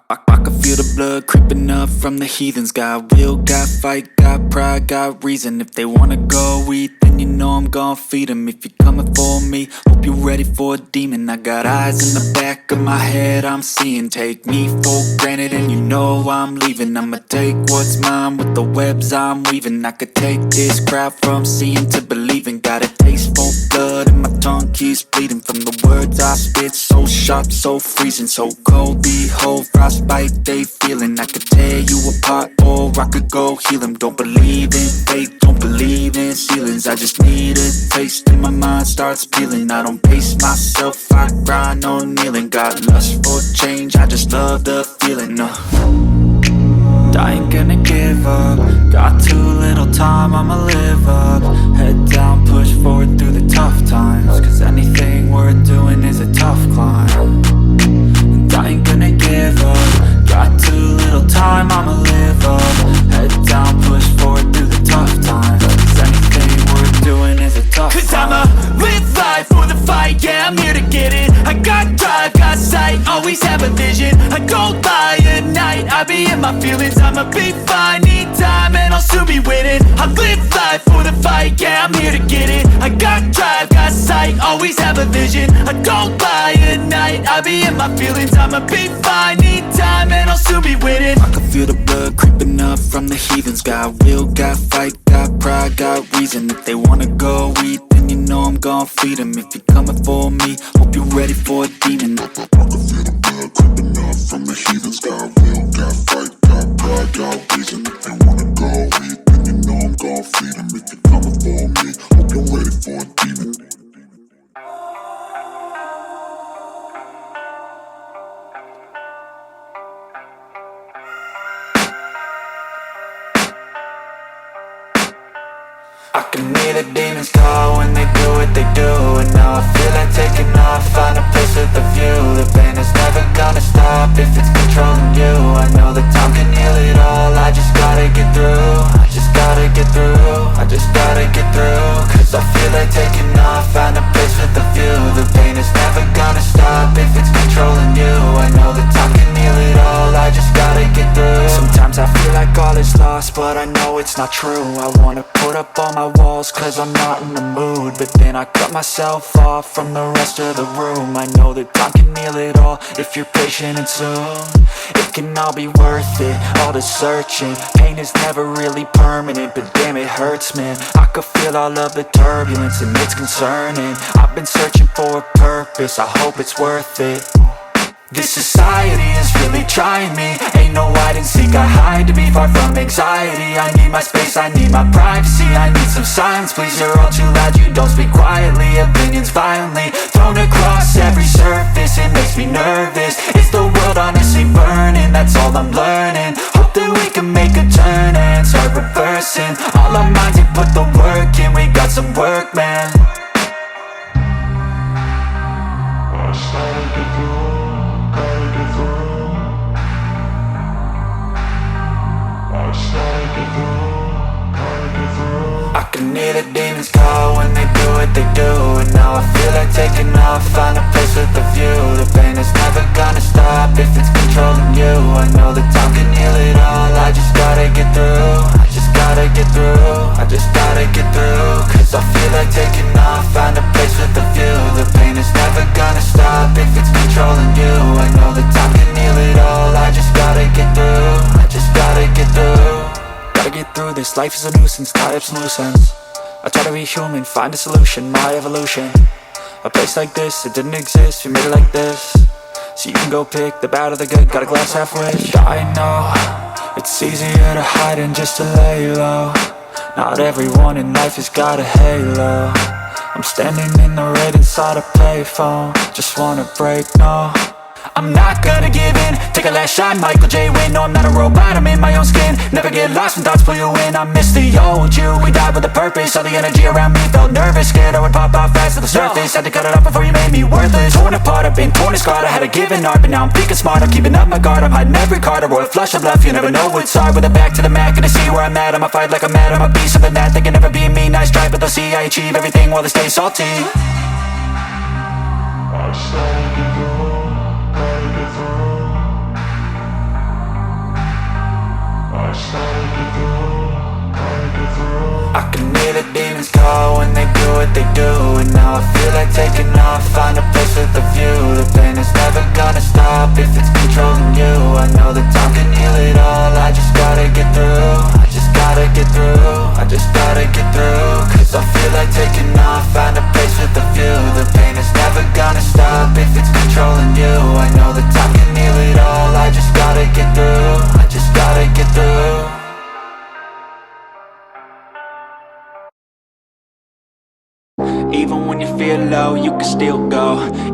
I can feel the blood creeping up from the heathens. Got will, got fight, got pride, got reason. If they wanna go eat, then you know I'm gon' feed them. If you're coming for me, hope you're ready for a demon. I got eyes in the back of my head, I'm seeing. Take me for granted and you know I'm leaving. I'ma take what's mine with the webs I'm weaving. I could take this crowd from seeing to believing. Got a taste for blood and my tongue keeps bleeding from the words I spit. So sharp, so freezing, so cold. Behold, frostbite they feeling. I could tear you apart or I could go heal them. Don't believe in fate, don't believe in ceilings. I just need a taste and my mind starts peeling. I don't pace myself, I grind on kneeling. Got lust for change, I just love the feeling. I ain't gonna give up. Got too little time, I'ma live up. Head down, push forward through the tough times. Cause anything worth doing is a tough climb. And I ain't gonna give up. Got too little time, I'ma live up. Head down, push forward through the tough times. Cause anything worth doing is a tough climb. Cause I'ma live life for the fight, yeah, I'm here to get it. I got drive, got sight, always have a vision. I don't lie at night, I be in my feelings. I'ma be fine, need time and I'll soon be winning. I live life for the fight, yeah, I'm here to get it. I got drive, got sight, always have a vision. I don't lie at night, I be in my feelings. I'ma be fine, need time and I'll soon be winning. I can feel the blood creeping up from the heathens. Got will, got fight, got pride, got reason. If they wanna go eat, then you know I'm gon' feed them. If you're coming for me, hope you're ready for a demon. I can feel the blood creeping up from the heathens. Got will, got fight, got pride, got reason. If they wanna go eat, then you know I'm gon' feed them. If you're coming for me, hope you're ready for a demon. I can hear the demons call when they do what they do. And now I feel like taking off, find a place with a view. The pain is never gonna stop if it's controlling you. I know that time can heal it all, I just gotta get through. I just gotta get through, I just gotta get through. Cause I feel like taking off, find a place with a view. The pain is never gonna stop if it's controlling you. I know that time can heal it all, I just gotta get through. Sometimes I feel like all is lost, but I know it's not true. I wanna put up all my walls cause I'm not in the mood. But then I cut myself off from the rest of the room. I know that time can heal it all if you're patient and soon. It can all be worth it, all the searching. Pain is never really permanent, but damn it hurts, man. I could feel all of the turbulence and it's concerning. I've been searching for a purpose, I hope it's worth it. This society is really trying me. Ain't no hide and seek, I hide to be far from anxiety. I need my space, I need my privacy. I need some silence, please, you're all too loud. You don't speak quietly, opinions violently thrown across every surface. It makes me nervous, it's the world honestly burning. That's all I'm learning, hope that we can make a turn and start reversing. All our minds, we put the work in, we got some work, man. I can hear the demons call when they do what they do. And now I feel like taking off, find a place with a view. The pain is never gonna stop if it's controlling you. I know that time can heal it all, I just gotta get through. I just gotta get through, I just gotta get through. Cause I feel like taking off, find a place with a view. The pain is never gonna stop if it's controlling you. I know that time can heal it all, I just gotta get through. I just gotta get through. Gotta get through this, life is a nuisance, tie up some loose ends. I try to be human, find a solution, my evolution. A place like this, it didn't exist, we made it like this. So you can go pick the bad or the good, got a glass halfway. I know, it's easier to hide than just to lay low. Not everyone in life has got a halo. I'm standing in the red inside a payphone. Just wanna break, no, I'm not gonna give in. Take a last shot, Michael J. Win. No, I'm not a robot, I'm in my own skin. Never get lost when thoughts pull you in. I miss the old you, we died with a purpose. All the energy around me felt nervous, scared I would pop off fast to the surface. Had to cut it off before you made me worthless. Torn apart, I've been torn and scarred. I had a given art, but now I'm thinking smart. I'm keeping up my guard, I'm hiding every card. A royal flush of left, you never know what's hard. With a back to the mat, gonna see where I'm at. I'ma fight like I'm mad, I'ma be something that they can never be me. Nice try, but they'll see I achieve everything while they stay salty. I can hear the demons call when they do what they do. And now I feel like taking off, find a place with a view. The pain is never gonna stop if it's controlling you. I know that time can heal it all, I just gotta get through. I just gotta get through, I just gotta get through. Cause I feel like taking off, find a place with a view. The pain